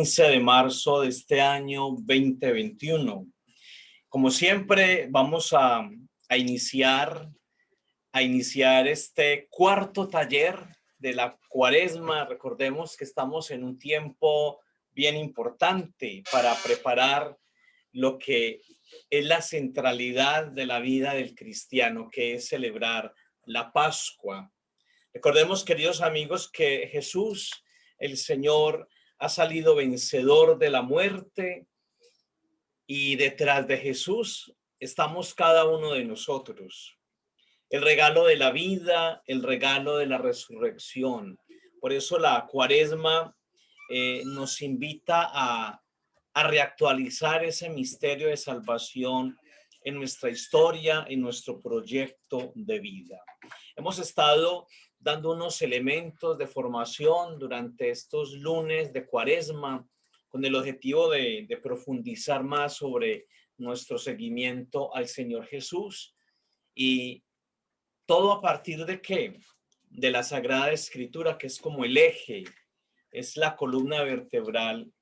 15 de marzo de este año 2021. Como siempre, vamos a iniciar este cuarto taller de la Cuaresma. Recordemos que estamos en un tiempo bien importante para preparar lo que es la centralidad de la vida del cristiano, que es celebrar la Pascua. Recordemos, queridos amigos, que Jesús, el Señor, ha salido vencedor de la muerte y detrás de Jesús estamos cada uno de nosotros. El regalo de la vida, el regalo de la resurrección. Por eso la Cuaresma nos invita a reactualizar ese misterio de salvación en nuestra historia, en nuestro proyecto de vida. Hemos estado dando unos elementos de formación durante estos lunes de Cuaresma con el objetivo de profundizar más sobre nuestro seguimiento al Señor Jesús. Y todo a partir de ¿qué? De la Sagrada Escritura, que es como el eje, es la columna vertebral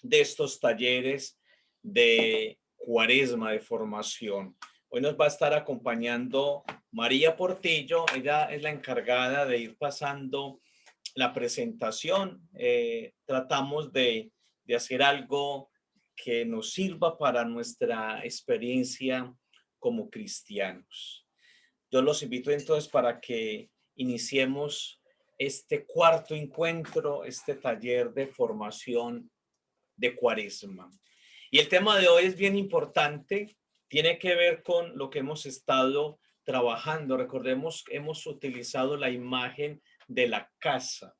de estos talleres de Cuaresma, de formación. Hoy nos va a estar acompañando María Portillo. Ella es la encargada de ir pasando la presentación. Tratamos de hacer algo que nos sirva para nuestra experiencia como cristianos. Yo los invito entonces para que iniciemos este cuarto encuentro, este taller de formación de Cuaresma. Y el tema de hoy es bien importante, tiene que ver con lo que hemos estado trabajando. Recordemos que hemos utilizado la imagen de la casa.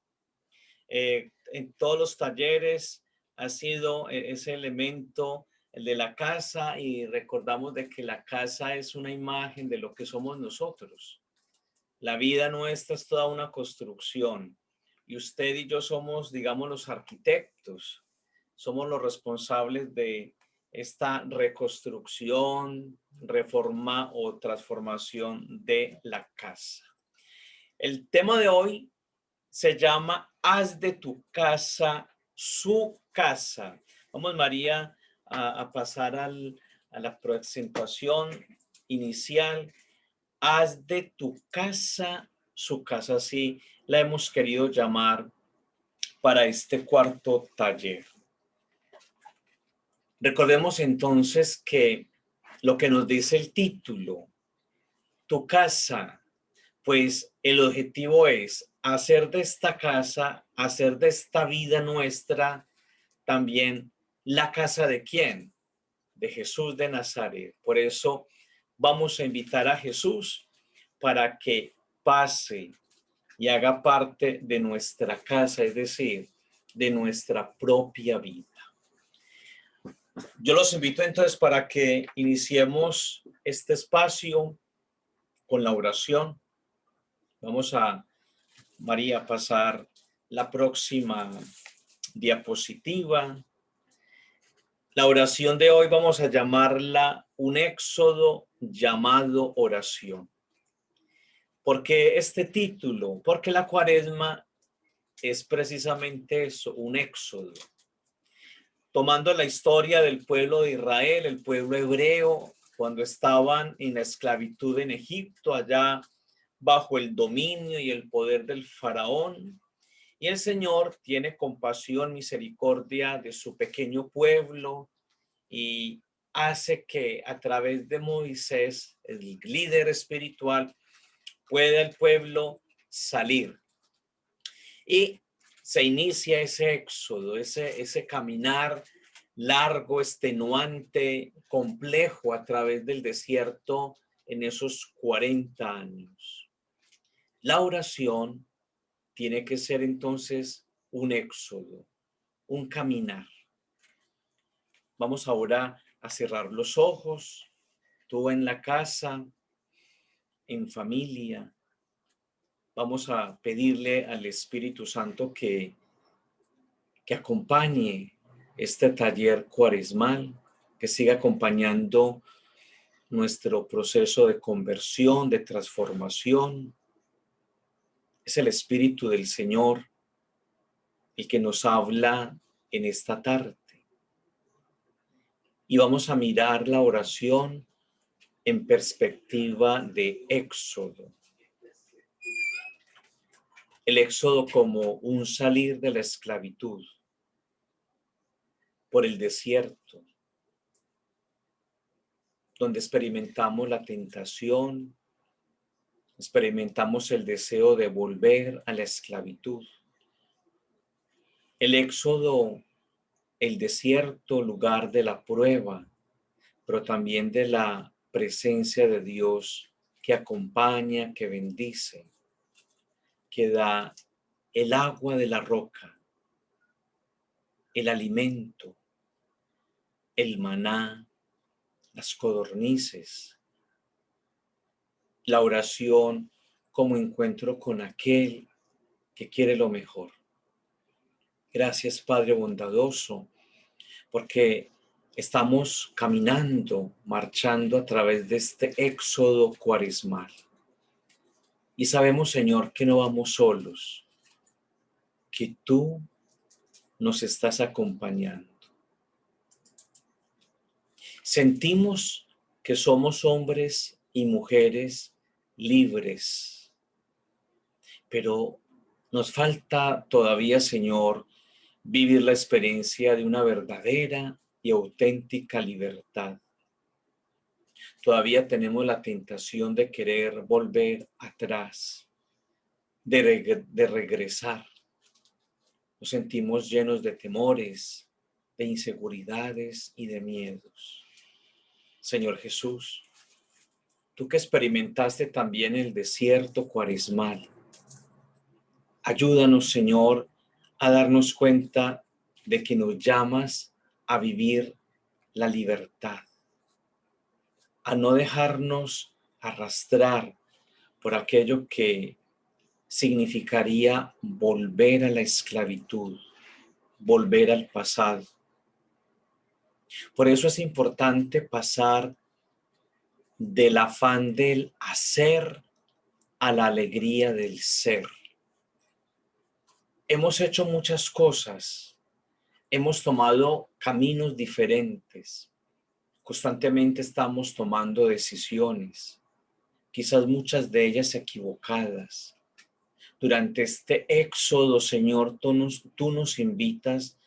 En todos los talleres ha sido ese elemento, el de la casa, y recordamos de que la casa es una imagen de lo que somos nosotros. La vida nuestra es toda una construcción y usted y yo somos, digamos, los arquitectos. Somos los responsables de esta reconstrucción, reforma o transformación de la casa. El tema de hoy se llama Haz de tu casa su casa. Vamos, María, a pasar a la presentación inicial. Haz de tu casa su casa, así la hemos querido llamar para este cuarto taller. Recordemos entonces que lo que nos dice el título, tu casa, pues el objetivo es hacer de esta casa, hacer de esta vida nuestra también la casa de ¿quién? De Jesús de Nazaret. Por eso vamos a invitar a Jesús para que pase y haga parte de nuestra casa, es decir, de nuestra propia vida. Yo los invito entonces para que iniciemos este espacio con la oración. Vamos a, María, pasar la próxima diapositiva. La oración de hoy vamos a llamarla un éxodo llamado oración. ¿Por qué este título? Porque la Cuaresma es precisamente eso, un éxodo. Tomando la historia del pueblo de Israel, el pueblo hebreo, cuando estaban en la esclavitud en Egipto, allá bajo el dominio y el poder del faraón. Y el Señor tiene compasión, misericordia de su pequeño pueblo y hace que a través de Moisés, el líder espiritual, pueda el pueblo salir. Y se inicia ese éxodo, ese caminar largo, extenuante, complejo a través del desierto en esos 40 años. La oración tiene que ser entonces un éxodo, un caminar. Vamos ahora a cerrar los ojos, tú en la casa, en familia. Vamos a pedirle al Espíritu Santo que acompañe este taller cuaresmal, que siga acompañando nuestro proceso de conversión, de transformación. Es el Espíritu del Señor el que nos habla en esta tarde. Y vamos a mirar la oración en perspectiva de Éxodo. El Éxodo como un salir de la esclavitud por el desierto, donde experimentamos la tentación, experimentamos el deseo de volver a la esclavitud. El Éxodo, el desierto, lugar de la prueba, pero también de la presencia de Dios que acompaña, que bendice, que da el agua de la roca, el alimento, el maná, las codornices, la oración como encuentro con aquel que quiere lo mejor. Gracias, Padre bondadoso, porque estamos caminando, marchando a través de este éxodo cuaresmal. Y sabemos, Señor, que no vamos solos, que tú nos estás acompañando. Sentimos que somos hombres y mujeres libres, pero nos falta todavía, Señor, vivir la experiencia de una verdadera y auténtica libertad. Todavía tenemos la tentación de querer volver atrás, de regresar. Nos sentimos llenos de temores, de inseguridades y de miedos. Señor Jesús, tú que experimentaste también el desierto cuaresmal, ayúdanos, Señor, a darnos cuenta de que nos llamas a vivir la libertad, a no dejarnos arrastrar por aquello que significaría volver a la esclavitud, volver al pasado. Por eso es importante pasar del afán del hacer a la alegría del ser. Hemos hecho muchas cosas, hemos tomado caminos diferentes, constantemente estamos tomando decisiones, quizás muchas de ellas equivocadas. Durante este éxodo, Señor, tú nos invitas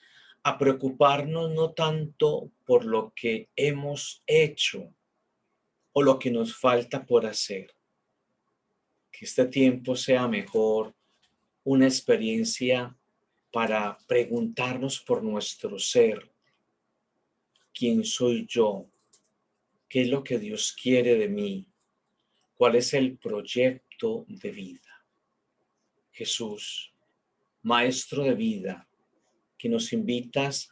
a preocuparnos no tanto por lo que hemos hecho o lo que nos falta por hacer. Que este tiempo sea mejor una experiencia para preguntarnos por nuestro ser. ¿Quién soy yo? ¿Qué es lo que Dios quiere de mí? ¿Cuál es el proyecto de vida? Jesús, Maestro de vida, que nos invitas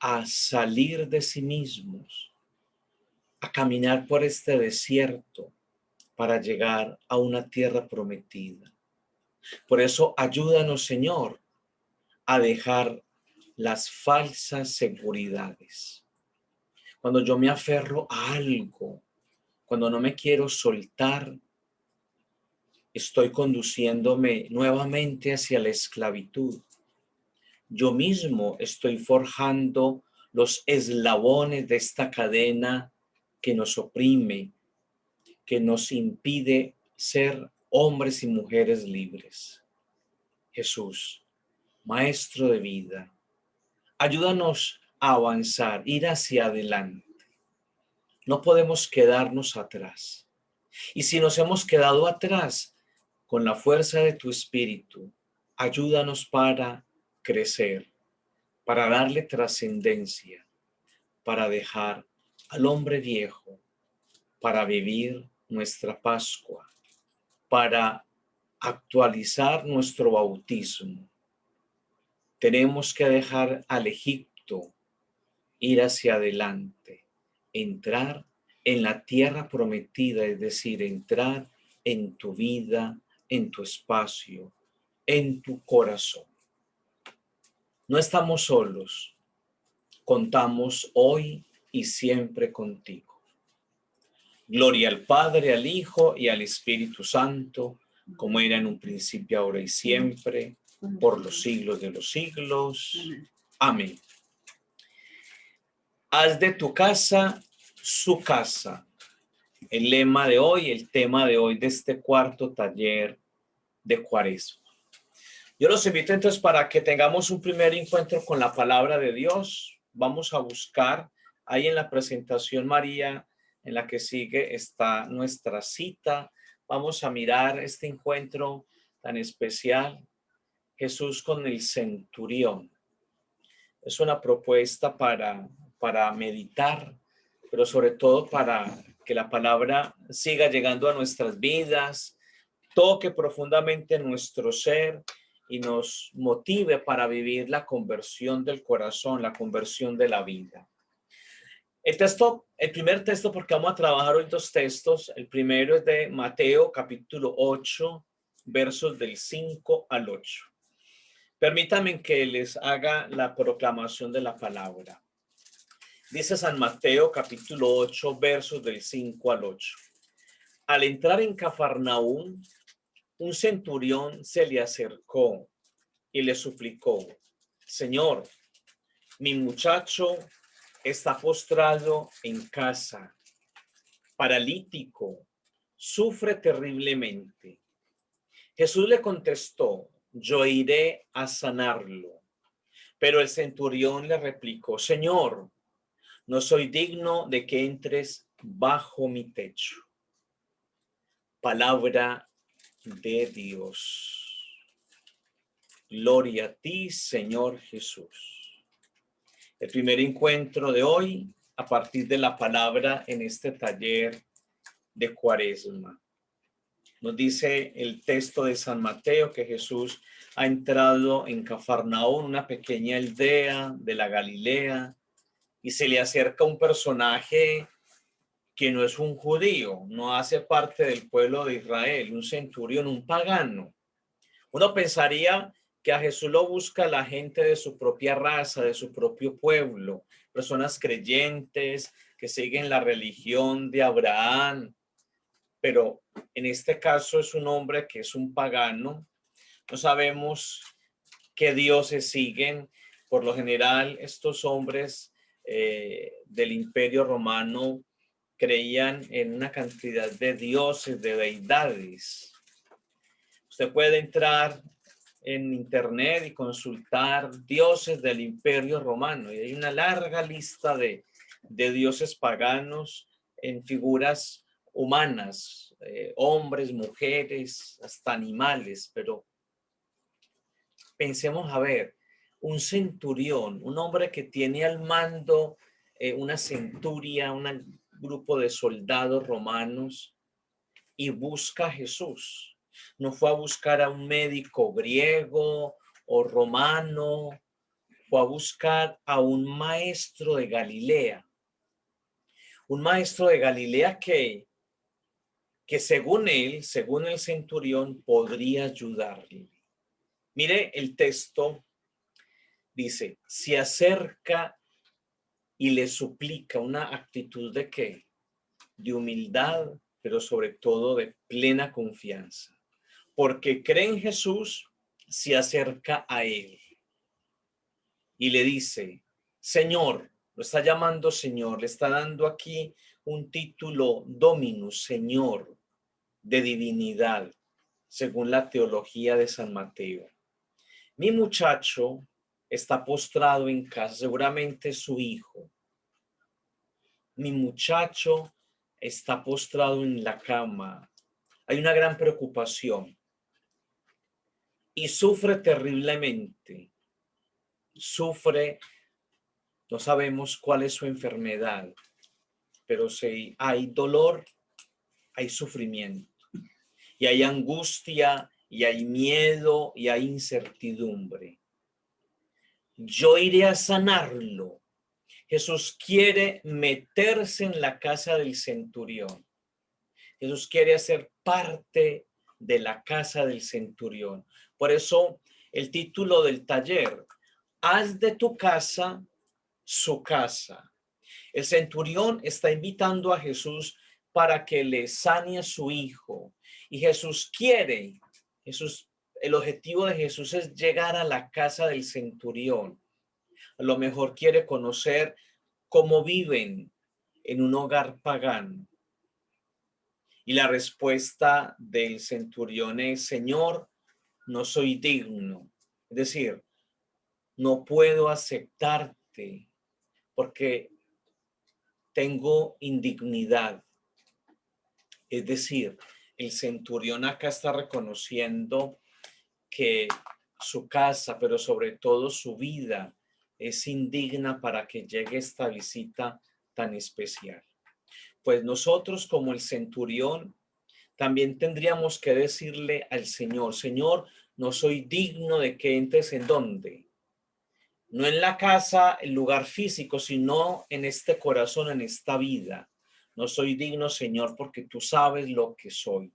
a salir de sí mismos, a caminar por este desierto para llegar a una tierra prometida. Por eso ayúdanos, Señor, a dejar las falsas seguridades. Cuando yo me aferro a algo, cuando no me quiero soltar, estoy conduciéndome nuevamente hacia la esclavitud. Yo mismo estoy forjando los eslabones de esta cadena que nos oprime, que nos impide ser hombres y mujeres libres. Jesús, Maestro de vida, ayúdanos a avanzar, ir hacia adelante. No podemos quedarnos atrás. Y si nos hemos quedado atrás, con la fuerza de tu Espíritu, ayúdanos para crecer, para darle trascendencia, para dejar al hombre viejo, para vivir nuestra Pascua, para actualizar nuestro bautismo. Tenemos que dejar al Egipto, ir hacia adelante, entrar en la tierra prometida, es decir, entrar en tu vida, en tu espacio, en tu corazón. No estamos solos, contamos hoy y siempre contigo. Gloria al Padre, al Hijo y al Espíritu Santo, como era en un principio, ahora y siempre, por los siglos de los siglos. Amén. Haz de tu casa su casa. El lema de hoy, el tema de hoy de este cuarto taller de Cuaresma. Yo los invito entonces para que tengamos un primer encuentro con la palabra de Dios. Vamos a buscar ahí en la presentación María, en la que sigue está nuestra cita. Vamos a mirar este encuentro tan especial. Jesús con el centurión. Es una propuesta para meditar, pero sobre todo para que la palabra siga llegando a nuestras vidas, toque profundamente nuestro ser y nos motive para vivir la conversión del corazón, la conversión de la vida. El primer texto, porque vamos a trabajar hoy dos textos. El primero es de Mateo, capítulo 8, versos del 5 al 8. Permítanme que les haga la proclamación de la palabra. Dice San Mateo, capítulo 8, versos del 5 al 8. Al entrar en Cafarnaúm, un centurión se le acercó y le suplicó: Señor, mi muchacho está postrado en casa, paralítico, sufre terriblemente. Jesús le contestó: yo iré a sanarlo. Pero el centurión le replicó: Señor, no soy digno de que entres bajo mi techo. Palabra de Dios. Gloria a ti, Señor Jesús. El primer encuentro de hoy a partir de la palabra en este taller de Cuaresma. Nos dice el texto de San Mateo que Jesús ha entrado en Cafarnaúm, una pequeña aldea de la Galilea, y se le acerca un personaje que no es un judío, no hace parte del pueblo de Israel, un centurión, un pagano. Uno pensaría que a Jesús lo busca la gente de su propia raza, de su propio pueblo, personas creyentes que siguen la religión de Abraham, pero en este caso es un hombre que es un pagano. No sabemos qué dioses siguen. Por lo general, estos hombres del Imperio Romano creían en una cantidad de dioses, de deidades. Usted puede entrar en internet y consultar dioses del Imperio Romano y hay una larga lista de dioses paganos en figuras humanas, hombres, mujeres, hasta animales, pero pensemos a ver, un centurión, un hombre que tiene al mando una centuria, un grupo de soldados romanos y busca a Jesús. No fue a buscar a un médico griego o romano, fue a buscar a un maestro de Galilea. Un maestro de Galilea que según él, según el centurión, podría ayudarle. Mire el texto, dice, se acerca y le suplica una actitud de ¿qué? De humildad, pero sobre todo de plena confianza. Porque cree en Jesús, se acerca a él y le dice, Señor, lo está llamando Señor, le está dando aquí un título Dominus, Señor, de divinidad, según la teología de San Mateo. Mi muchacho está postrado en casa, seguramente su hijo. Mi muchacho está postrado en la cama. Hay una gran preocupación y sufre terriblemente. Sufre, no sabemos cuál es su enfermedad, pero si hay dolor, hay sufrimiento. Y hay angustia, y hay miedo, y hay incertidumbre. Yo iré a sanarlo. Jesús quiere meterse en la casa del centurión. Jesús quiere hacer parte de la casa del centurión. Por eso el título del taller, haz de tu casa su casa. El centurión está invitando a Jesús para que le sane a su hijo. Y Jesús quiere, el objetivo de Jesús es llegar a la casa del centurión, A lo mejor quiere conocer cómo viven en un hogar pagano. Y la respuesta del centurión es: Señor, no soy digno. Es decir, no puedo aceptarte porque tengo indignidad. Es decir, el centurión acá está reconociendo que su casa, pero sobre todo su vida, es indigna para que llegue esta visita tan especial. Pues nosotros, como el centurión, también tendríamos que decirle al Señor: Señor, no soy digno de que entres en dónde. No en la casa, el lugar físico, sino en este corazón, en esta vida. No soy digno, Señor, porque tú sabes lo que soy.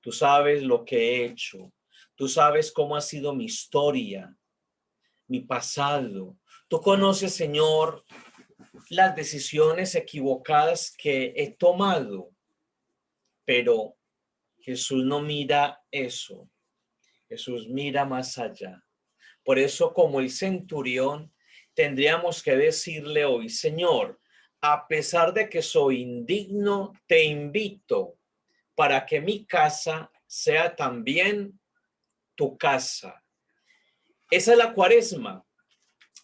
Tú sabes lo que he hecho. Tú sabes cómo ha sido mi historia, mi pasado. Tú conoces, Señor, las decisiones equivocadas que he tomado. Pero Jesús no mira eso. Jesús mira más allá. Por eso, como el centurión, tendríamos que decirle hoy: Señor, a pesar de que soy indigno, te invito para que mi casa sea también tu casa. Esa es la cuaresma.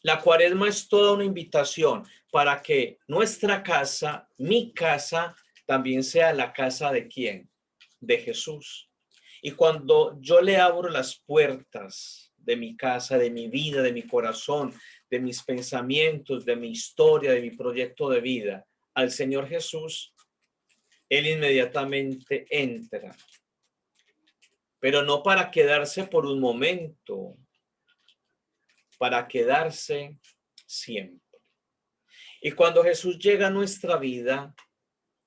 La cuaresma es toda una invitación para que nuestra casa, mi casa, también sea la casa de ¿quién? De Jesús. Y cuando yo le abro las puertas de mi casa, de mi vida, de mi corazón, de mis pensamientos, de mi historia, de mi proyecto de vida al Señor Jesús, Él inmediatamente entra. Pero no para quedarse por un momento, para quedarse siempre. Y cuando Jesús llega a nuestra vida,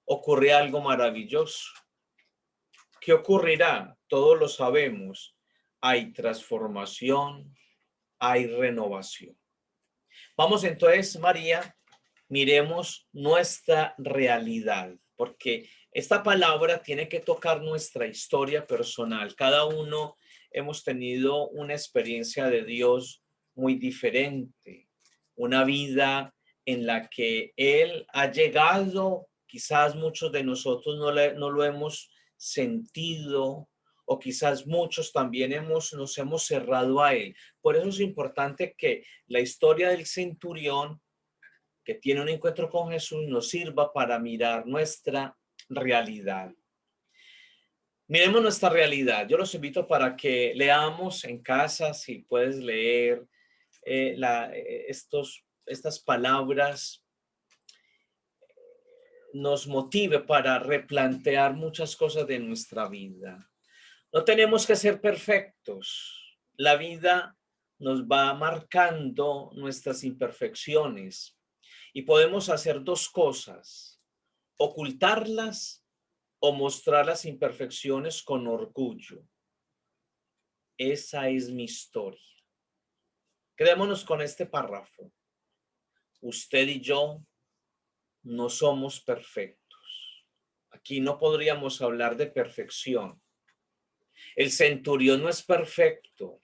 ocurre algo maravilloso. ¿Qué ocurrirá? Todos lo sabemos. Hay transformación, hay renovación. Vamos entonces, María, miremos nuestra realidad, porque esta palabra tiene que tocar nuestra historia personal. Cada uno hemos tenido una experiencia de Dios muy diferente, una vida en la que Él ha llegado. Quizás muchos de nosotros no lo hemos sentido, o quizás muchos también nos hemos cerrado a Él. Por eso es importante que la historia del centurión, que tiene un encuentro con Jesús, nos sirva para mirar nuestra realidad. Miremos nuestra realidad. Yo los invito para que leamos en casa, si puedes leer estas palabras, nos motive para replantear muchas cosas de nuestra vida. No tenemos que ser perfectos. La vida nos va marcando nuestras imperfecciones y podemos hacer dos cosas: ocultarlas o mostrar las imperfecciones con orgullo. Esa es mi historia. Quedémonos con este párrafo. Usted y yo no somos perfectos. Aquí no podríamos hablar de perfección. El centurión no es perfecto.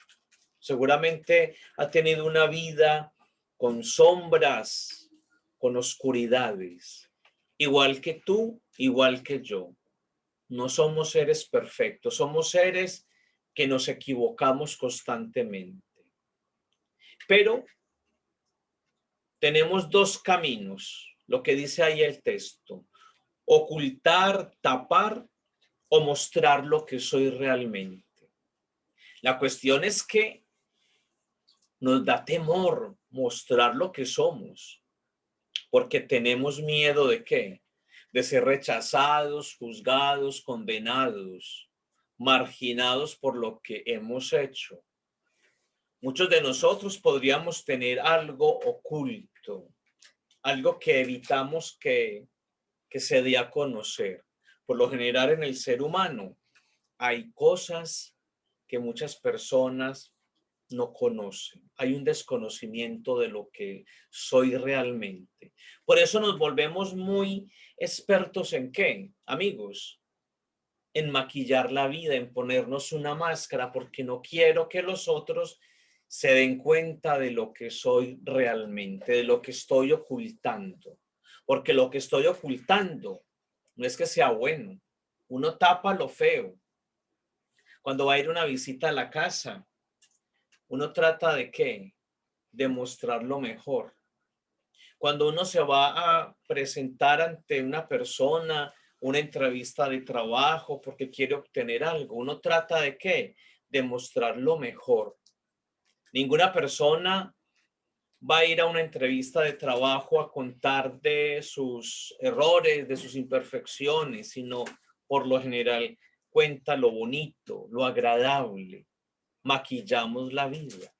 Seguramente ha tenido una vida con sombras, con oscuridades. Igual que tú, igual que yo. No somos seres perfectos, somos seres que nos equivocamos constantemente. Pero tenemos dos caminos, lo que dice ahí el texto: ocultar, tapar o mostrar lo que soy realmente. La cuestión es que nos da temor mostrar lo que somos, porque tenemos miedo ¿de qué? De ser rechazados, juzgados, condenados, marginados por lo que hemos hecho. Muchos de nosotros podríamos tener algo oculto, algo que evitamos que se dé a conocer. Por lo general, en el ser humano hay cosas que muchas personas no conocen. Hay un desconocimiento de lo que soy realmente. Por eso nos volvemos muy expertos en ¿qué, amigos? En maquillar la vida, en ponernos una máscara, porque no quiero que los otros se den cuenta de lo que soy realmente, de lo que estoy ocultando. Porque lo que estoy ocultando no es que sea bueno. Uno tapa lo feo. Cuando va a ir una visita a la casa, uno trata de ¿qué? De mostrar lo mejor. Cuando uno se va a presentar ante una persona, una entrevista de trabajo porque quiere obtener algo, uno trata de ¿qué? De mostrar lo mejor. Ninguna persona va a ir a una entrevista de trabajo a contar de sus errores, de sus imperfecciones, sino por lo general cuenta lo bonito, lo agradable. Maquillamos la vida.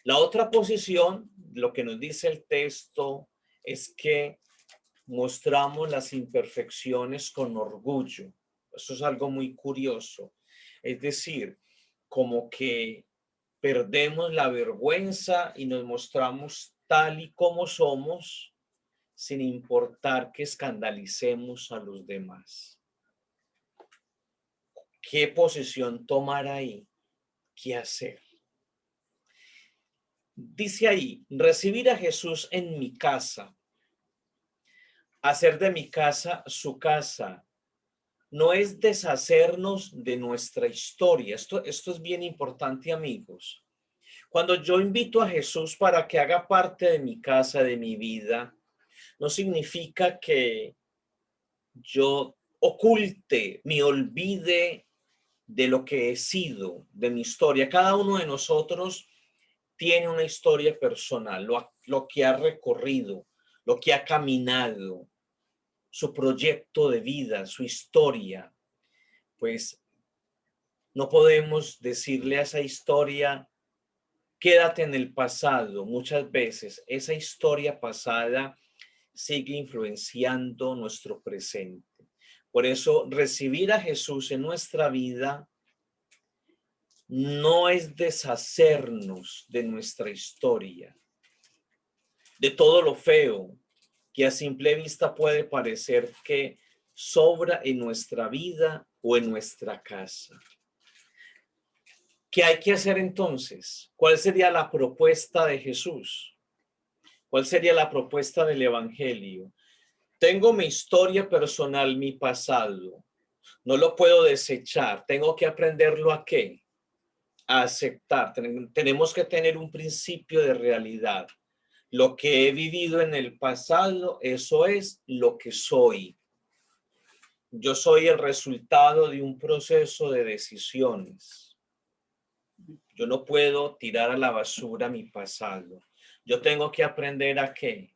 La otra posición, lo que nos dice el texto, es que mostramos las imperfecciones con orgullo. Eso es algo muy curioso. Es decir, como que perdemos la vergüenza y nos mostramos tal y como somos, sin importar que escandalicemos a los demás. ¿Qué posición tomar ahí? ¿Qué hacer? Dice ahí, recibir a Jesús en mi casa, hacer de mi casa su casa, no es deshacernos de nuestra historia. Esto es bien importante, amigos. Cuando yo invito a Jesús para que haga parte de mi casa, de mi vida, no significa que yo oculte, me olvide de lo que he sido, de mi historia. Cada uno de nosotros tiene una historia personal, lo que ha recorrido, lo que ha caminado, su proyecto de vida, su historia. Pues no podemos decirle a esa historia, quédate en el pasado. Muchas veces esa historia pasada sigue influenciando nuestro presente. Por eso recibir a Jesús en nuestra vida no es deshacernos de nuestra historia, de todo lo feo que a simple vista puede parecer que sobra en nuestra vida o en nuestra casa. ¿Qué hay que hacer entonces? ¿Cuál sería la propuesta de Jesús? ¿Cuál sería la propuesta del Evangelio? Tengo mi historia personal, mi pasado. No lo puedo desechar. Tengo que aprenderlo ¿a qué? A aceptar. Tenemos que tener un principio de realidad. Lo que he vivido en el pasado, eso es lo que soy. Yo soy el resultado de un proceso de decisiones. Yo no puedo tirar a la basura mi pasado. Yo tengo que aprender ¿a qué?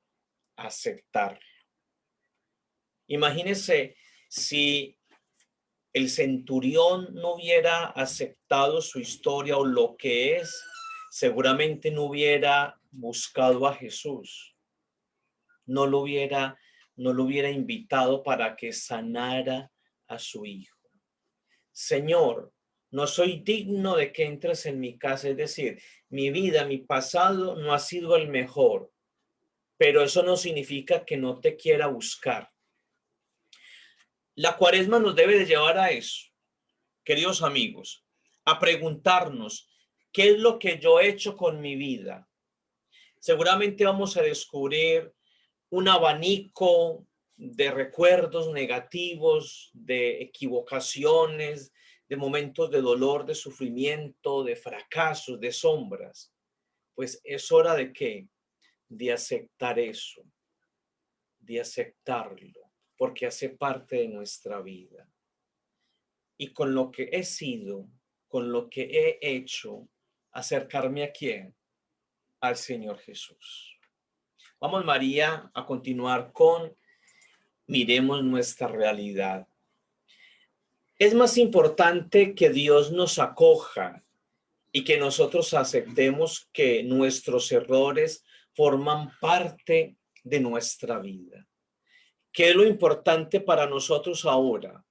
A aceptarlo. Imagínese si el centurión no hubiera aceptado su historia o lo que es, seguramente no hubiera buscado a Jesús. No lo hubiera invitado para que sanara a su hijo. Señor, no soy digno de que entres en mi casa. Es decir, mi vida, mi pasado no ha sido el mejor, pero eso no significa que no te quiera buscar. La cuaresma nos debe de llevar a eso, queridos amigos, a preguntarnos, ¿qué es lo que yo he hecho con mi vida? Seguramente vamos a descubrir un abanico de recuerdos negativos, de equivocaciones, de momentos de dolor, de sufrimiento, de fracasos, de sombras. Pues es hora de ¿qué? De aceptar eso, de aceptarlo, porque hace parte de nuestra vida. Y con lo que he sido, con lo que he hecho, acercarme ¿a quién? Al Señor Jesús. Vamos, María, a continuar con miremos nuestra realidad. Es más importante que Dios nos acoja y que nosotros aceptemos que nuestros errores forman parte de nuestra vida. ¿Qué es lo importante para nosotros ahora?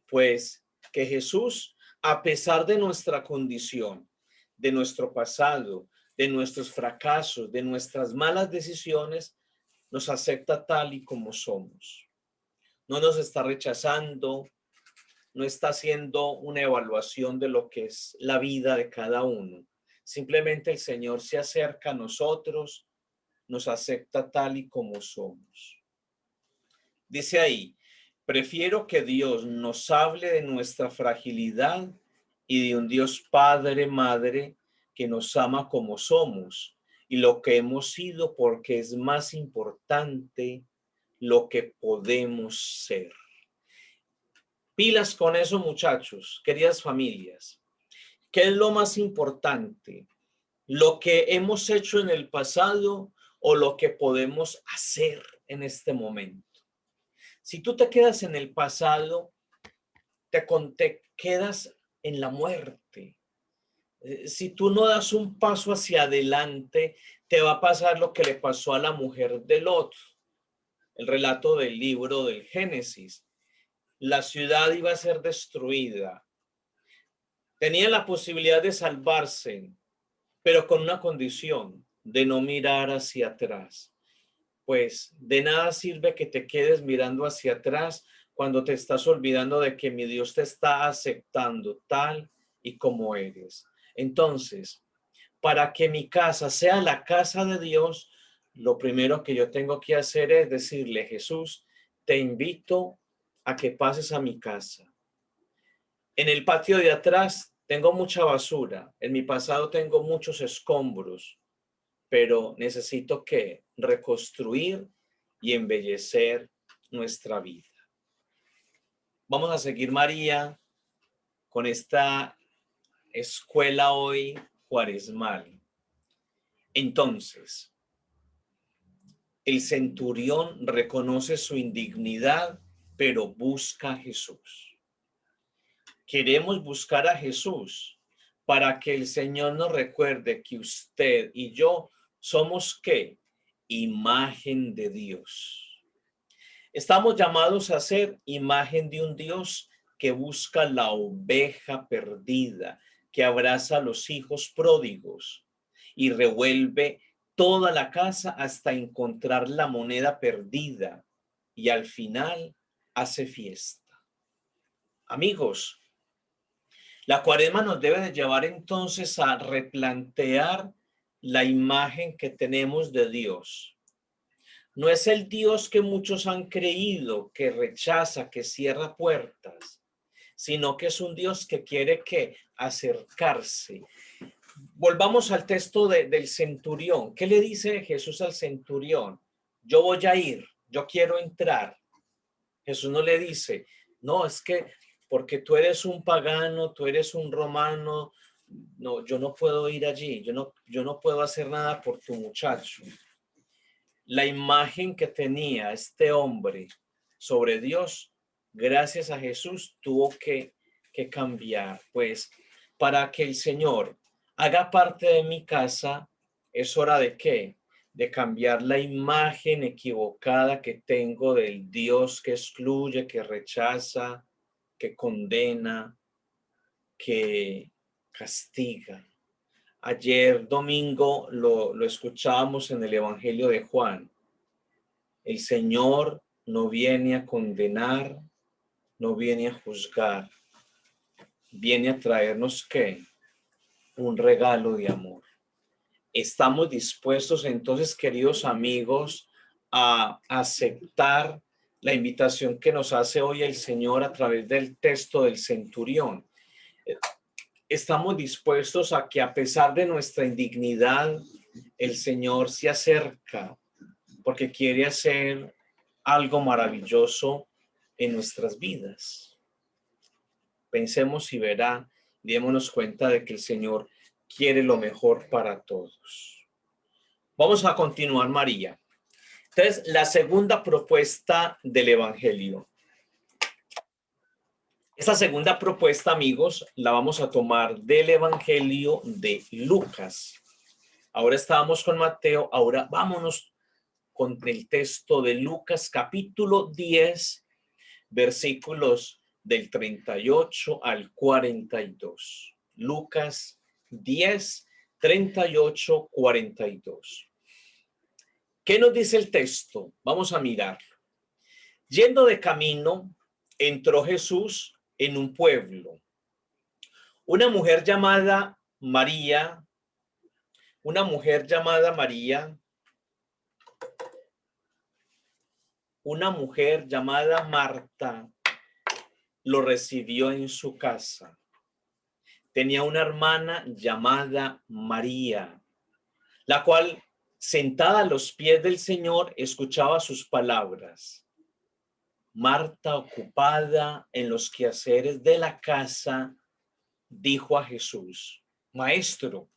Pues que Jesús, a pesar de nuestra condición, de nuestro pasado, de nuestros fracasos, de nuestras malas decisiones, nos acepta tal y como somos. No nos está rechazando, no está haciendo una evaluación de lo que es la vida de cada uno, Simplemente el Señor se acerca a nosotros, nos acepta tal y como somos. Dice ahí, prefiero que Dios nos hable de nuestra fragilidad y de un Dios Padre, Madre, que nos ama como somos y lo que hemos sido, porque es más importante lo que podemos ser. Pilas con eso, muchachos, queridas familias. ¿Qué es lo más importante? ¿Lo que hemos hecho en el pasado o lo que podemos hacer en este momento? Si tú te quedas en el pasado, te quedas en la muerte. Si tú no das un paso hacia adelante, te va a pasar lo que le pasó a la mujer de Lot, el relato del libro del Génesis. La ciudad iba a ser destruida. Tenía la posibilidad de salvarse, pero con una condición, de no mirar hacia atrás. Pues de nada sirve que te quedes mirando hacia atrás cuando te estás olvidando de que mi Dios te está aceptando tal y como eres. Entonces, para que mi casa sea la casa de Dios, lo primero que yo tengo que hacer es decirle, Jesús, te invito a que pases a mi casa. En el patio de atrás tengo mucha basura. En mi pasado tengo muchos escombros, pero necesito que reconstruir y embellecer nuestra vida. Vamos a seguir, María, con esta escuela hoy cuaresmal. Entonces, el centurión reconoce su indignidad, pero busca a Jesús. Queremos buscar a Jesús para que el Señor nos recuerde que usted y yo somos ¿qué? Imagen de Dios. Estamos llamados a ser imagen de un Dios que busca la oveja perdida, que abraza a los hijos pródigos y revuelve toda la casa hasta encontrar la moneda perdida y al final hace fiesta. Amigos, la cuaresma nos debe de llevar entonces a replantear la imagen que tenemos de Dios. No es el Dios que muchos han creído, que rechaza, que cierra puertas, sino que es un Dios que quiere que acercarse. Volvamos al texto del centurión. ¿Qué le dice Jesús al centurión? Yo voy a ir, yo quiero entrar. Jesús no le dice, no, es que porque tú eres un pagano, tú eres un romano, no, yo no puedo ir allí, yo no puedo hacer nada por tu muchacho. La imagen que tenía este hombre sobre Dios, gracias a Jesús, tuvo que cambiar. Pues para que el Señor haga parte de mi casa, es hora de ¿qué? De cambiar la imagen equivocada que tengo del Dios que excluye, que rechaza, que condena, que castiga. Ayer domingo lo escuchábamos en el Evangelio de Juan. El Señor no viene a condenar, no viene a juzgar, viene a traernos ¿qué? Un regalo de amor. Estamos dispuestos entonces, queridos amigos, a aceptar la invitación que nos hace hoy el Señor a través del texto del centurión. Estamos dispuestos a que a pesar de nuestra indignidad, el Señor se acerca porque quiere hacer algo maravilloso en nuestras vidas. Pensemos y verá, démonos cuenta de que el Señor quiere lo mejor para todos. Vamos a continuar, María. Entonces, la segunda propuesta del Evangelio. Esta segunda propuesta, amigos, la vamos a tomar del Evangelio de Lucas. Ahora estábamos con Mateo, ahora vámonos con el texto de Lucas, capítulo 10, versículos del 38 al 42. Lucas 10, 38, 42. ¿Qué nos dice el texto? Vamos a mirarlo. Yendo de camino, entró Jesús en un pueblo. Una mujer llamada María Una mujer llamada María, una mujer llamada Marta, lo recibió en su casa. Tenía una hermana llamada María, la cual, sentada a los pies del Señor, escuchaba sus palabras. Marta, ocupada en los quehaceres de la casa, dijo a Jesús: Maestro,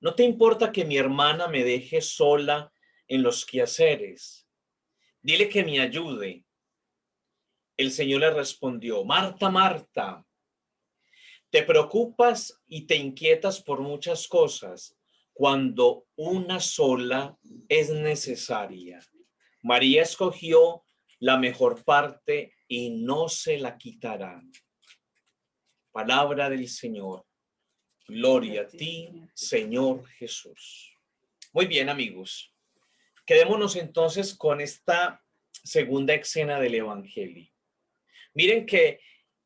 ¿no te importa que mi hermana me deje sola en los quehaceres? Dile que me ayude. El Señor le respondió: Marta, Marta, te preocupas y te inquietas por muchas cosas, cuando una sola es necesaria. María escogió la mejor parte y no se la quitará. Palabra del Señor. Gloria a ti, Señor Jesús. Muy bien, amigos. Quedémonos entonces con esta segunda escena del Evangelio. Miren que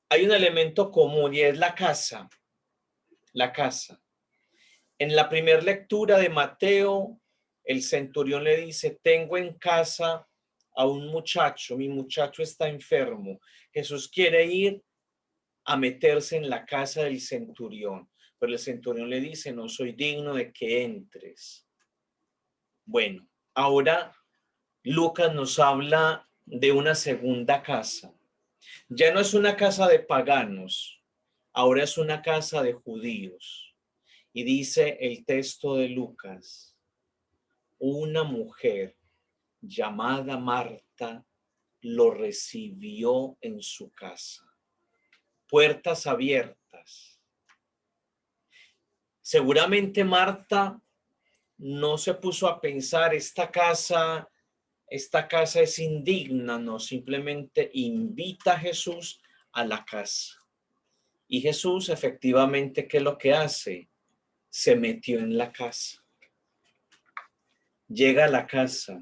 hay un elemento común y es la casa. La casa. En la primera lectura de Mateo, el centurión le dice: tengo en casa a un muchacho, mi muchacho está enfermo. Jesús quiere ir a meterse en la casa del centurión, pero el centurión le dice: no soy digno de que entres. Bueno, ahora Lucas nos habla de una segunda casa. Ya no es una casa de paganos, ahora es una casa de judíos. Y dice el texto de Lucas: una mujer llamada Marta lo recibió en su casa. Puertas abiertas. Seguramente Marta no se puso a pensar: esta casa es indigna. No, simplemente invita a Jesús a la casa. Y Jesús, efectivamente, ¿qué es lo que hace? Se metió en la casa. Llega a la casa.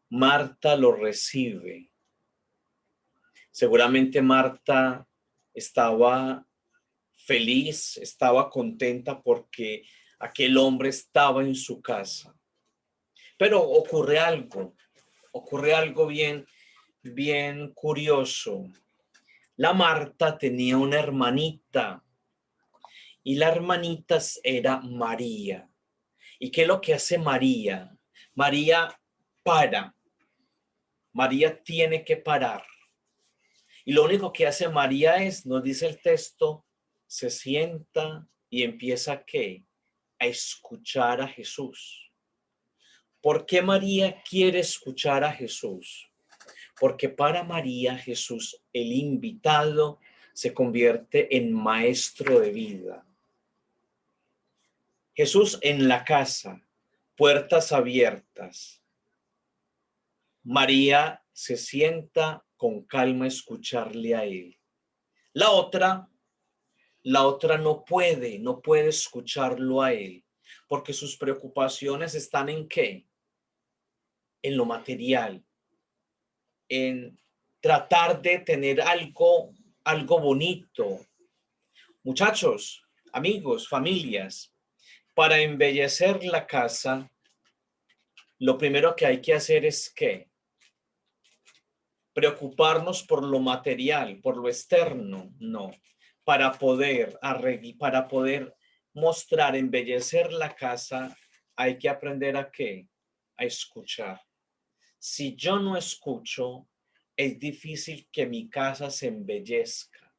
Marta lo recibe. Seguramente Marta estaba feliz, estaba contenta porque aquel hombre estaba en su casa. Pero ocurre algo bien curioso. La Marta tenía una hermanita y la hermanita era María. ¿Y qué es lo que hace María? María para. María tiene que parar. Y lo único que hace María es, nos dice el texto, se sienta y empieza ¿qué? A escuchar a Jesús. ¿Por qué María quiere escuchar a Jesús? Porque para María Jesús, el invitado, se convierte en maestro de vida. Jesús en la casa, puertas abiertas. María se sienta con calma a escucharle a él. La otra no puede escucharlo a él, porque sus preocupaciones están ¿en qué? En lo material, en tratar de tener algo bonito. Muchachos, amigos, familias, para embellecer la casa, lo primero que hay que hacer es ¿qué? Preocuparnos por lo material, por lo externo, no. Para poder mostrar, embellecer la casa, hay que aprender ¿a qué? A escuchar. Si yo no escucho, es difícil que mi casa se embellezca.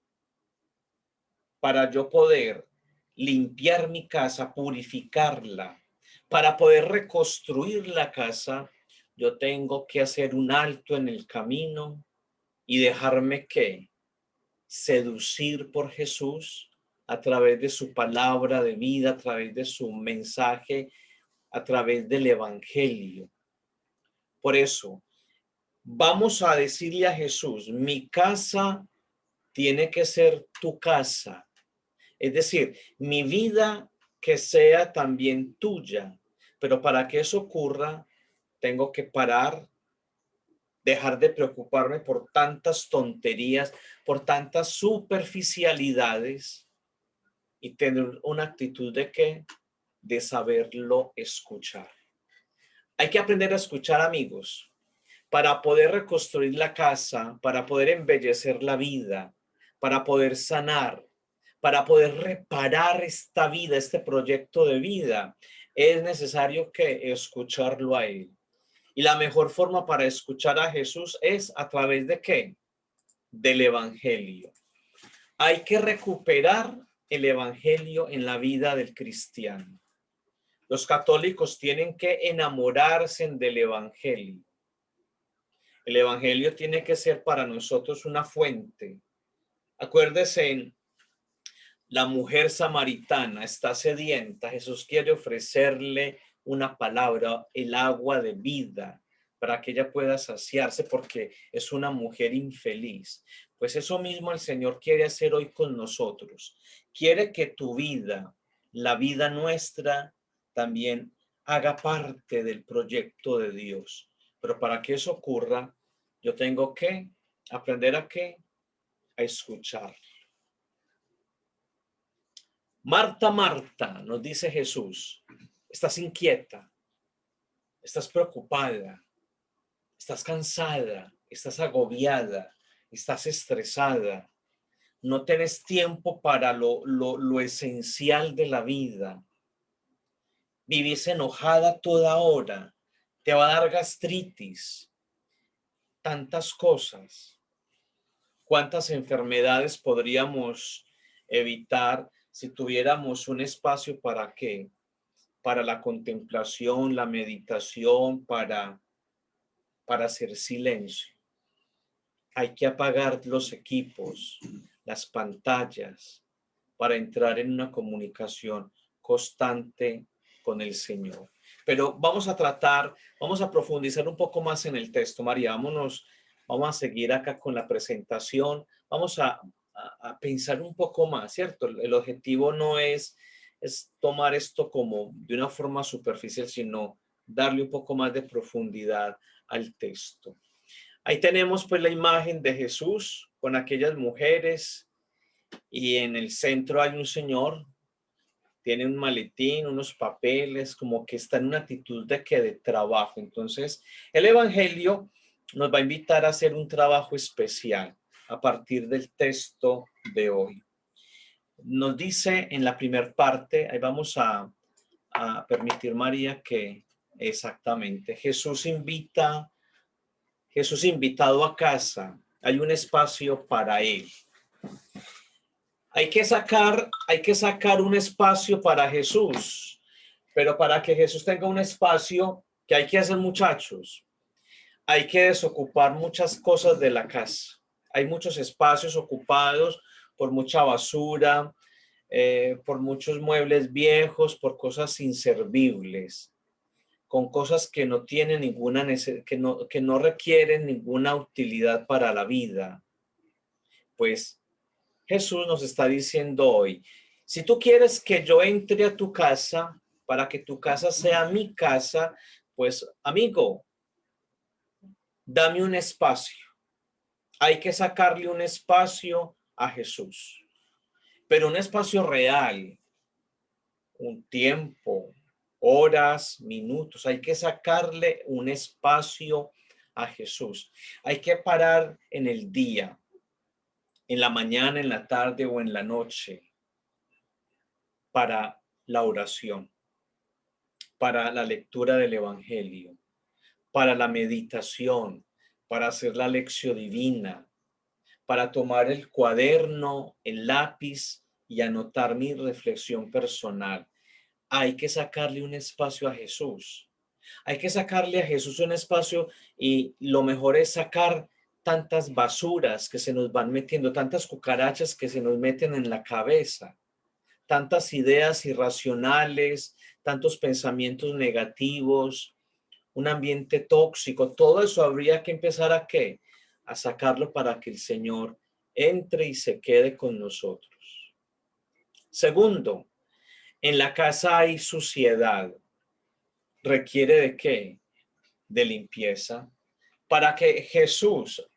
Para yo poder limpiar mi casa, purificarla, para poder reconstruir la casa, yo tengo que hacer un alto en el camino y dejarme ¿qué? Seducir por Jesús a través de su palabra de vida, a través de su mensaje, a través del evangelio. Por eso, vamos a decirle a Jesús: mi casa tiene que ser tu casa. Es decir, mi vida que sea también tuya. Pero para que eso ocurra, tengo que parar, dejar de preocuparme por tantas tonterías, por tantas superficialidades y tener una actitud de ¿qué? de saberlo escuchar. Hay que aprender a escuchar, amigos, para poder reconstruir la casa, para poder embellecer la vida, para poder sanar, para poder reparar esta vida, este proyecto de vida. Es necesario que escucharlo a Él. Y la mejor forma para escuchar a Jesús es a través de ¿qué? Del Evangelio. Hay que recuperar el Evangelio en la vida del cristiano. Los católicos tienen que enamorarse del Evangelio. El Evangelio tiene que ser para nosotros una fuente. Acuérdese, la mujer samaritana está sedienta. Jesús quiere ofrecerle una palabra, el agua de vida, para que ella pueda saciarse porque es una mujer infeliz. Pues eso mismo el Señor quiere hacer hoy con nosotros. Quiere que tu vida, la vida nuestra, también haga parte del proyecto de Dios. Pero para que eso ocurra, yo tengo que aprender a qué, a escuchar. Marta, Marta, nos dice Jesús, estás inquieta, estás preocupada, estás cansada, estás agobiada, estás estresada, no tienes tiempo para lo esencial de la vida. Vivís enojada toda hora, te va a dar gastritis, tantas cosas. ¿Cuántas enfermedades podríamos evitar si tuviéramos un espacio para qué? Para la contemplación, la meditación, para hacer silencio. Hay que apagar los equipos, las pantallas, para entrar en una comunicación constante con el Señor. Pero vamos a profundizar un poco más en el texto, María. Vamos a seguir acá con la presentación. Vamos a pensar un poco más, ¿cierto? El objetivo no es tomar esto como de una forma superficial, sino darle un poco más de profundidad al texto. Ahí tenemos pues la imagen de Jesús con aquellas mujeres y en el centro hay un señor, tiene un maletín, unos papeles, como que está en una actitud de trabajo. Entonces, el Evangelio nos va a invitar a hacer un trabajo especial a partir del texto de hoy. Nos dice en la primera parte, ahí vamos a permitir, María, que exactamente Jesús invitado a casa, hay un espacio para él. Hay que sacar un espacio para Jesús, pero para que Jesús tenga un espacio, ¿qué hay que hacer, muchachos? Hay que desocupar muchas cosas de la casa. Hay muchos espacios ocupados por mucha basura, por muchos muebles viejos, por cosas inservibles, con cosas que no tienen ninguna necesidad, que no requieren ninguna utilidad para la vida. Pues Jesús nos está diciendo hoy, si tú quieres que yo entre a tu casa, para que tu casa sea mi casa, pues amigo, dame un espacio. Hay que sacarle un espacio a Jesús, pero un espacio real, un tiempo, horas, minutos. Hay que sacarle un espacio a Jesús. Hay que parar en el día, en la mañana, en la tarde o en la noche, para la oración, para la lectura del Evangelio, para la meditación, para hacer la lección divina, para tomar el cuaderno, el lápiz y anotar mi reflexión personal. Hay que sacarle un espacio a Jesús. Hay que sacarle a Jesús un espacio y lo mejor es sacar tantas basuras que se nos van metiendo, tantas cucarachas que se nos meten en la cabeza, tantas ideas irracionales, tantos pensamientos negativos, un ambiente tóxico. Todo eso habría que empezar a ¿qué? A sacarlo para que el Señor entre y se quede con nosotros. Segundo, en la casa hay suciedad. ¿Requiere de qué? De limpieza. Para que Jesús,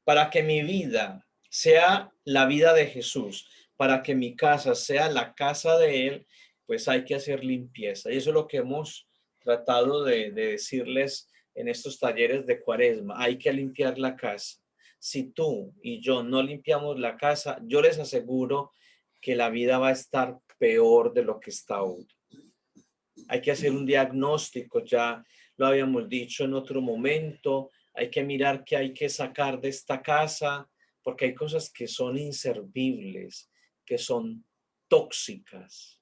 para que mi vida sea la vida de Jesús, para que mi casa sea la casa de Él, pues hay que hacer limpieza. Y eso es lo que hemos tratado de decirles en estos talleres de Cuaresma. Hay que limpiar la casa. Si tú y yo no limpiamos la casa, yo les aseguro que la vida va a estar peor de lo que está ahora. Hay que hacer un diagnóstico, ya lo habíamos dicho en otro momento. Hay que mirar qué hay que sacar de esta casa, porque hay cosas que son inservibles, que son tóxicas.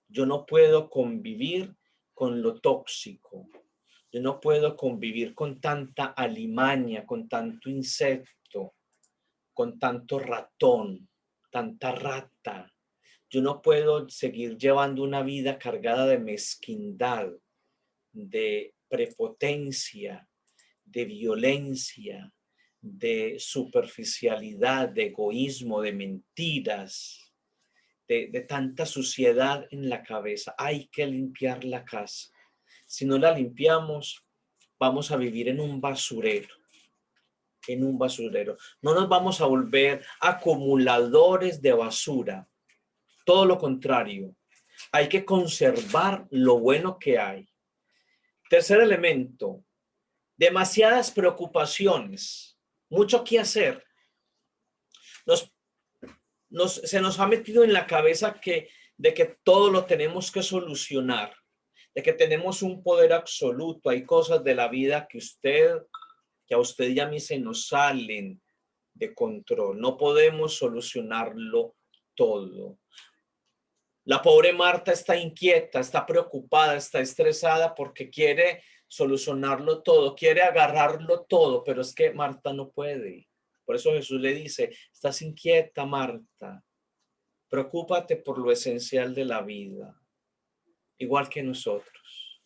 Yo no puedo convivir con lo tóxico. Yo no puedo convivir con tanta alimaña, con tanto insecto, con tanto ratón, tanta rata. Yo no puedo seguir llevando una vida cargada de mezquindad, de prepotencia, de violencia, de superficialidad, de egoísmo, de mentiras, de tanta suciedad en la cabeza. Hay que limpiar la casa. Si no la limpiamos, vamos a vivir en un basurero. En un basurero. No nos vamos a volver acumuladores de basura. Todo lo contrario. Hay que conservar lo bueno que hay. Tercer elemento. Demasiadas preocupaciones. Mucho que hacer. Se nos ha metido en la cabeza de que todo lo tenemos que solucionar, de que tenemos un poder absoluto. Hay cosas de la vida que a usted y a mí se nos salen de control. No podemos solucionarlo todo. La pobre Marta está inquieta, está preocupada, está estresada porque quiere solucionarlo todo, quiere agarrarlo todo, pero es que Marta no puede. Por eso Jesús le dice, estás inquieta, Marta. Preocúpate por lo esencial de la vida, igual que nosotros.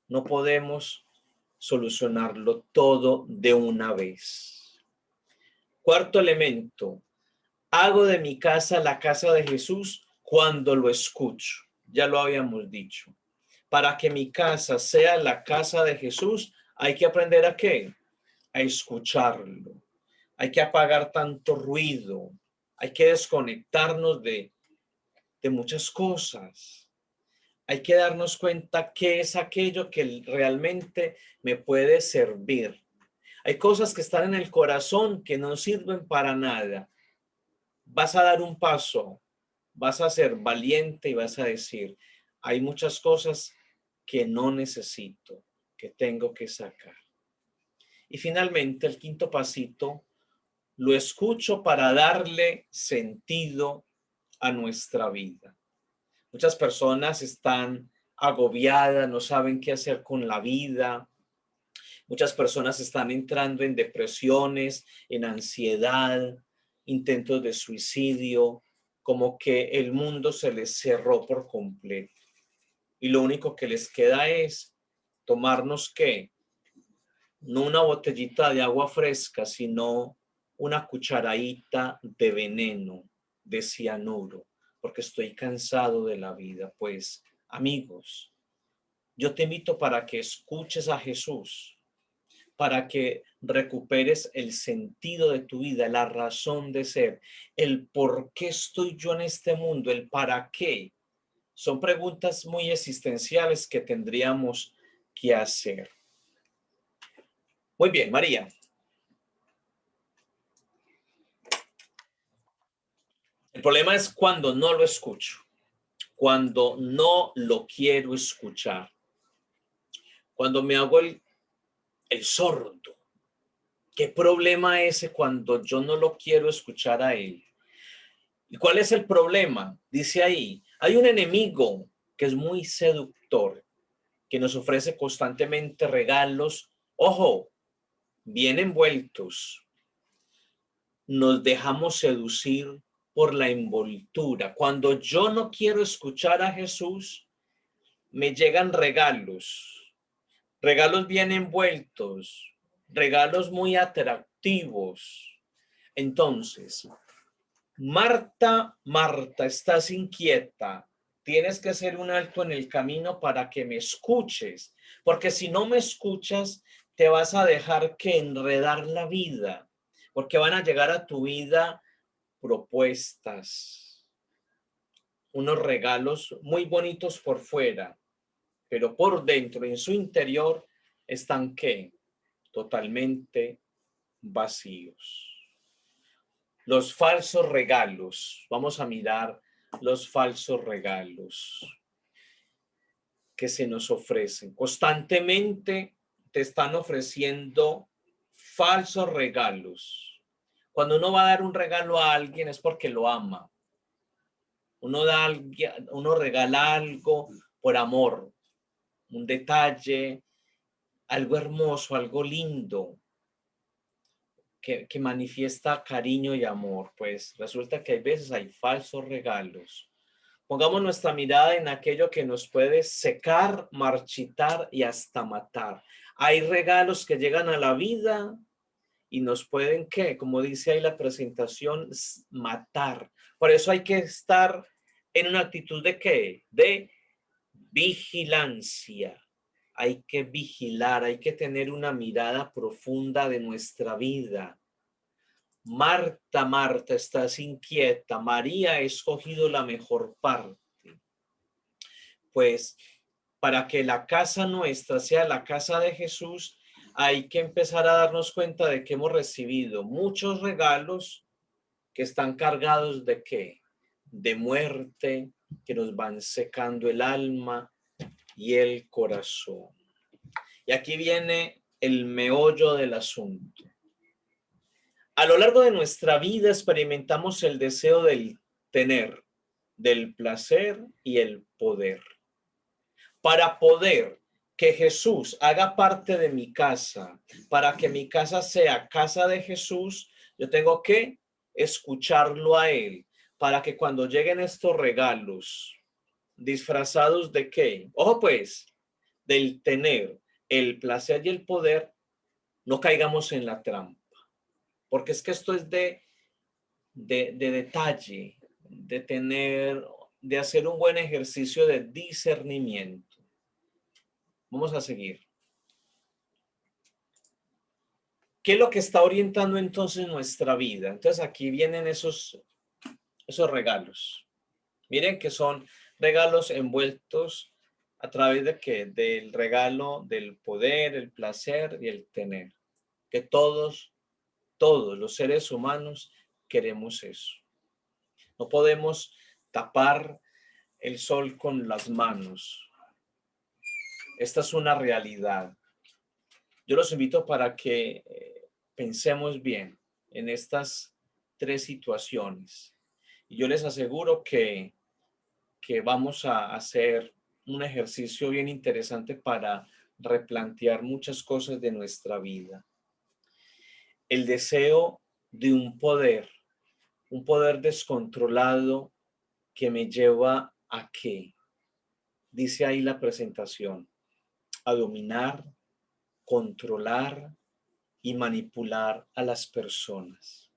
No podemos solucionarlo todo de una vez. Cuarto elemento, hago de mi casa la casa de Jesús cuando lo escucho. Ya lo habíamos dicho. Para que mi casa sea la casa de Jesús, hay que aprender ¿a qué? A escucharlo. Hay que apagar tanto ruido. Hay que desconectarnos de muchas cosas. Hay que darnos cuenta qué es aquello que realmente me puede servir. Hay cosas que están en el corazón que no sirven para nada. Vas a dar un paso, vas a ser valiente y vas a decir, hay muchas cosas que no necesito, que tengo que sacar. Y finalmente, el quinto pasito, lo escucho para darle sentido a nuestra vida. Muchas personas están agobiadas, no saben qué hacer con la vida. Muchas personas están entrando en depresiones, en ansiedad, intentos de suicidio, como que el mundo se les cerró por completo. Y lo único que les queda es tomarnos ¿qué? No una botellita de agua fresca, sino una cucharadita de veneno, de cianuro, porque estoy cansado de la vida. Pues, amigos, yo te invito para que escuches a Jesús, para que recuperes el sentido de tu vida, la razón de ser, el por qué estoy yo en este mundo, el para qué. Son preguntas muy existenciales que tendríamos que hacer. Muy bien, María. El problema es cuando no lo escucho, cuando no lo quiero escuchar, cuando me hago el sordo. ¿Qué problema ese cuando yo no lo quiero escuchar a él? ¿Y cuál es el problema? Dice ahí, hay un enemigo que es muy seductor, que nos ofrece constantemente regalos, ojo, bien envueltos. Nos dejamos seducir por la envoltura. Cuando yo no quiero escuchar a Jesús, me llegan regalos, regalos bien envueltos, regalos muy atractivos. Entonces, Marta, Marta, estás inquieta. Tienes que hacer un alto en el camino para que me escuches, porque si no me escuchas, te vas a dejar que enredar la vida, porque van a llegar a tu vida propuestas, unos regalos muy bonitos por fuera, pero por dentro, en su interior, están ¿qué? Totalmente vacíos. Los falsos regalos. Vamos a mirar los falsos regalos que se nos ofrecen. Constantemente te están ofreciendo falsos regalos. Cuando uno va a dar un regalo a alguien es porque lo ama. Uno regala algo por amor, un detalle, algo hermoso, algo lindo, que manifiesta cariño y amor. Pues resulta que hay veces hay falsos regalos. Pongamos nuestra mirada en aquello que nos puede secar, marchitar y hasta matar. Hay regalos que llegan a la vida y nos pueden, ¿qué? Como dice ahí la presentación, matar. Por eso hay que estar en una actitud de ¿qué? De vigilancia. Hay que vigilar, hay que tener una mirada profunda de nuestra vida. Marta, Marta, estás inquieta. María ha escogido la mejor parte. Pues para que la casa nuestra sea la casa de Jesús, hay que empezar a darnos cuenta de que hemos recibido muchos regalos que están cargados de ¿qué? De muerte, que nos van secando el alma y el corazón. Y aquí viene el meollo del asunto. A lo largo de nuestra vida experimentamos el deseo del tener, del placer y el poder. Para poder que Jesús haga parte de mi casa, para que mi casa sea casa de Jesús, yo tengo que escucharlo a Él, para que cuando lleguen estos regalos, disfrazados de qué, ojo pues, del tener, el placer y el poder, no caigamos en la trampa. Porque es que esto es de detalle, de tener, de hacer un buen ejercicio de discernimiento. Vamos a seguir. ¿Qué es lo que está orientando entonces nuestra vida? Entonces aquí vienen esos regalos. Miren que son regalos envueltos a través de qué? Del regalo del poder, el placer y el tener. Que todos los seres humanos queremos eso. No podemos tapar el sol con las manos. Esta es una realidad. Yo los invito para que pensemos bien en estas tres situaciones. Y yo les aseguro que vamos a hacer un ejercicio bien interesante para replantear muchas cosas de nuestra vida. El deseo de un poder descontrolado que me lleva ¿a qué? Dice ahí la presentación, a dominar, controlar y manipular a las personas.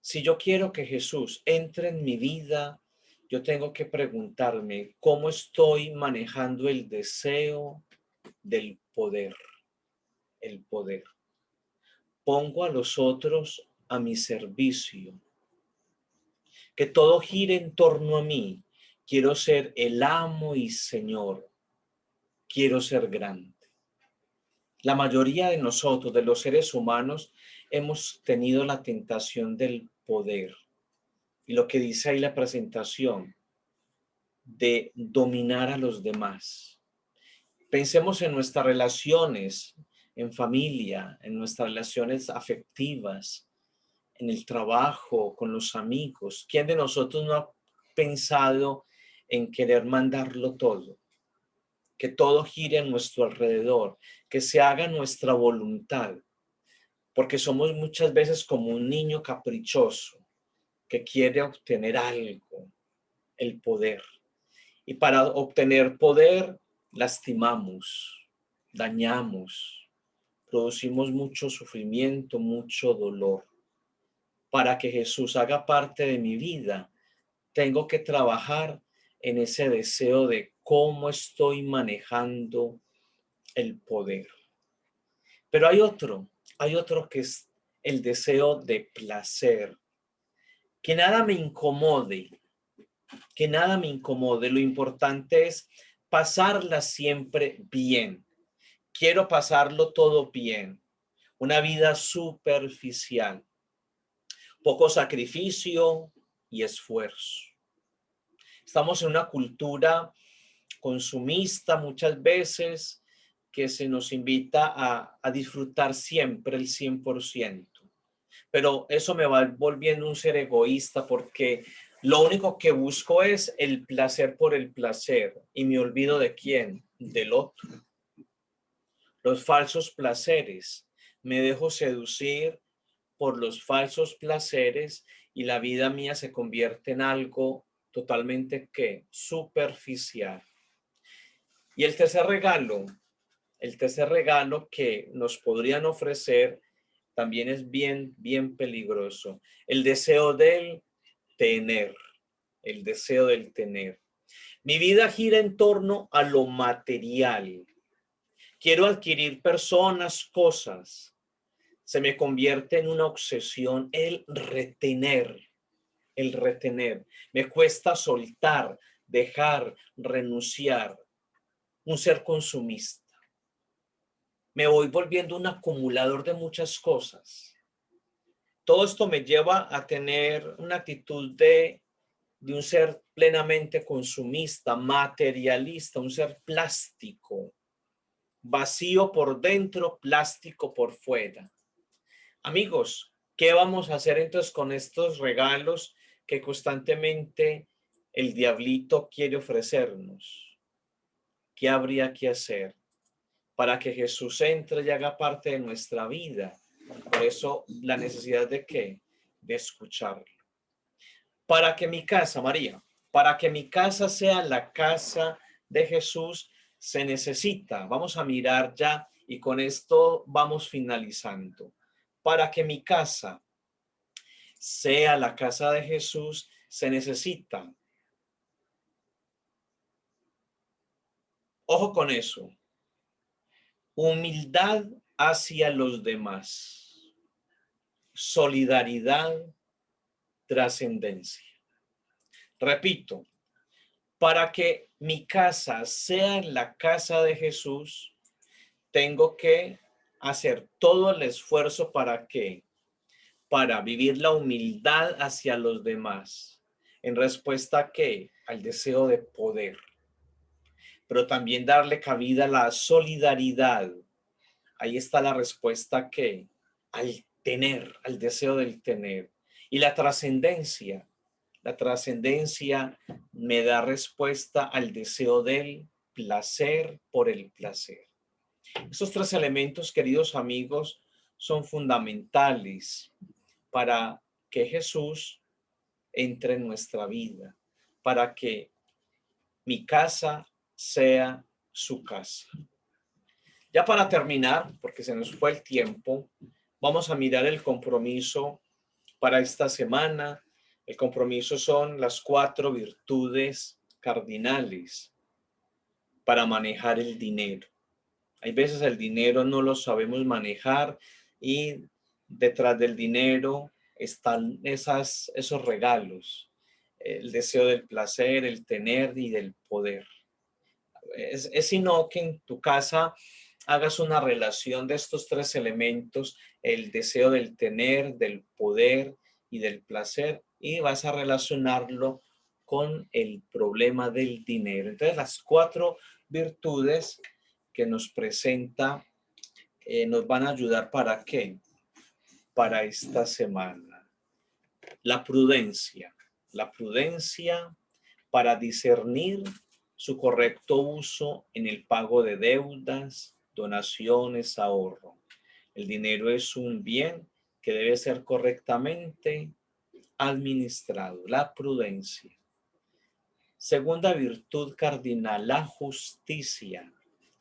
Si yo quiero que Jesús entre en mi vida, yo tengo que preguntarme cómo estoy manejando el deseo del poder. El poder. Pongo a los otros a mi servicio. Que todo gire en torno a mí. Quiero ser el amo y señor. Quiero ser grande. La mayoría de nosotros, de los seres humanos, hemos tenido la tentación del poder. Y lo que dice ahí la presentación, de dominar a los demás. Pensemos en nuestras relaciones, en familia, en nuestras relaciones afectivas, en el trabajo, con los amigos. ¿Quién de nosotros no ha pensado en querer mandarlo todo? Que todo gire a nuestro alrededor, que se haga nuestra voluntad, porque somos muchas veces como un niño caprichoso que quiere obtener algo, el poder. Y para obtener poder, lastimamos, dañamos, producimos mucho sufrimiento, mucho dolor. Para que Jesús haga parte de mi vida, tengo que trabajar en ese deseo de cómo estoy manejando el poder. Pero hay otro que es el deseo de placer, que nada me incomode, que nada me incomode. Lo importante es pasarla siempre bien. Quiero pasarlo todo bien. Una vida superficial, poco sacrificio y esfuerzo. Estamos en una cultura consumista muchas veces que se nos invita a disfrutar siempre el 100%. Pero eso me va volviendo un ser egoísta porque lo único que busco es el placer por el placer y me olvido de quién, del otro. Los falsos placeres. Me dejo seducir por los falsos placeres y la vida mía se convierte en algo totalmente ¿qué? Superficial. Y el tercer regalo que nos podrían ofrecer también es bien, bien peligroso. El deseo del tener, el deseo del tener. Mi vida gira en torno a lo material. Quiero adquirir personas, cosas. Se me convierte en una obsesión el retener, el retener. Me cuesta soltar, dejar, renunciar, un ser consumista. Me voy volviendo un acumulador de muchas cosas. Todo esto me lleva a tener una actitud de un ser plenamente consumista, materialista, un ser plástico, vacío por dentro, plástico por fuera. Amigos, ¿qué vamos a hacer entonces con estos regalos que constantemente el diablito quiere ofrecernos? ¿Qué habría que hacer para que Jesús entre y haga parte de nuestra vida? Por eso la necesidad de ¿qué? De escucharlo. Para que mi casa, María, para que mi casa sea la casa de Jesús, se necesita, vamos a mirar ya y con esto vamos finalizando. Para que mi casa sea la casa de Jesús, se necesita, ojo con eso, humildad hacia los demás, solidaridad, trascendencia. Repito, para que mi casa sea la casa de Jesús, tengo que hacer todo el esfuerzo para que, para vivir la humildad hacia los demás, en respuesta a qué, al deseo de poder, pero también darle cabida a la solidaridad. Ahí está la respuesta que, al tener, al deseo del tener. Y la trascendencia me da respuesta al deseo del placer por el placer. Estos tres elementos, queridos amigos, son fundamentales para que Jesús entre en nuestra vida, para que mi casa sea su casa. Ya para terminar, porque se nos fue el tiempo, vamos a mirar el compromiso para esta semana. El compromiso son las 4 virtudes cardinales para manejar el dinero. Hay veces el dinero no lo sabemos manejar y detrás del dinero están esos regalos, el deseo del placer, el tener y del poder. Es sino que en tu casa hagas una relación de estos tres elementos, el deseo del tener, del poder y del placer, y vas a relacionarlo con el problema del dinero. Entonces, las 4 virtudes que nos presenta nos van a ayudar ¿para qué? Para esta semana. La prudencia para discernir su correcto uso en el pago de deudas, donaciones, ahorro. El dinero es un bien que debe ser correctamente administrado. La prudencia. Segunda virtud cardinal, la justicia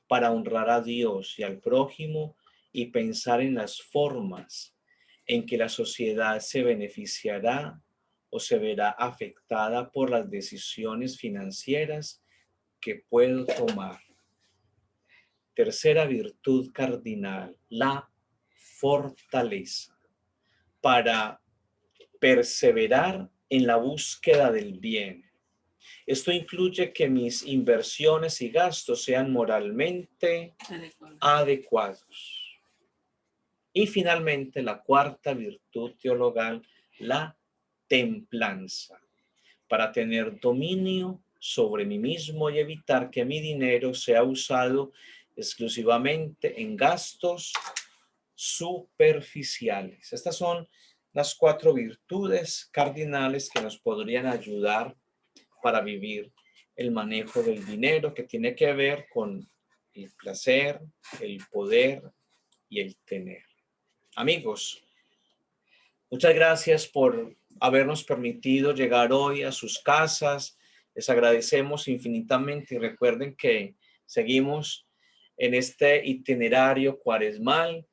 para honrar a Dios y al prójimo y pensar en las formas en que la sociedad se beneficiará o se verá afectada por las decisiones financieras que puedo tomar. Tercera virtud cardinal, la fortaleza para perseverar en la búsqueda del bien. Esto incluye que mis inversiones y gastos sean moralmente adecuados. Y finalmente, la cuarta virtud teologal, la templanza, para tener dominio sobre mí mismo y evitar que mi dinero sea usado exclusivamente en gastos superficiales. Estas son las 4 virtudes cardinales que nos podrían ayudar para vivir el manejo del dinero, que tiene que ver con el placer, el poder y el tener. Amigos, muchas gracias por habernos permitido llegar hoy a sus casas. Les agradecemos infinitamente y recuerden que seguimos en este itinerario cuaresmal.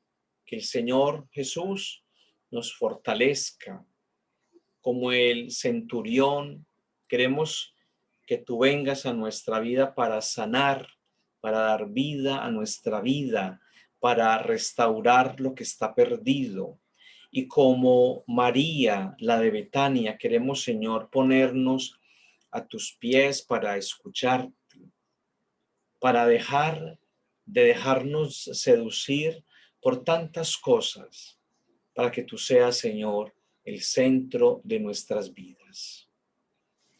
Que el Señor Jesús nos fortalezca como el centurión. Queremos que tú vengas a nuestra vida para sanar, para dar vida a nuestra vida, para restaurar lo que está perdido. Y como María, la de Betania, queremos, Señor, ponernos a tus pies para escucharte, para dejarnos seducir por tantas cosas, para que tú seas, Señor, el centro de nuestras vidas.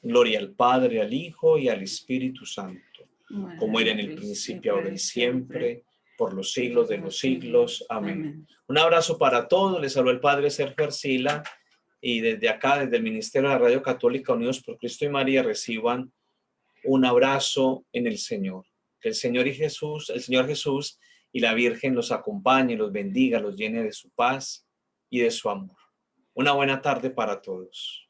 Gloria al Padre, al Hijo y al Espíritu Santo, como era en el principio, ahora y siempre, por los siglos de los siglos. Amén. Un abrazo para todos. Les habló el Padre Sergio Arcila, y desde acá, desde el Ministerio de la Radio Católica Unidos por Cristo y María, reciban un abrazo en el Señor. Que el Señor Jesús y la Virgen los acompañe, los bendiga, los llene de su paz y de su amor. Una buena tarde para todos.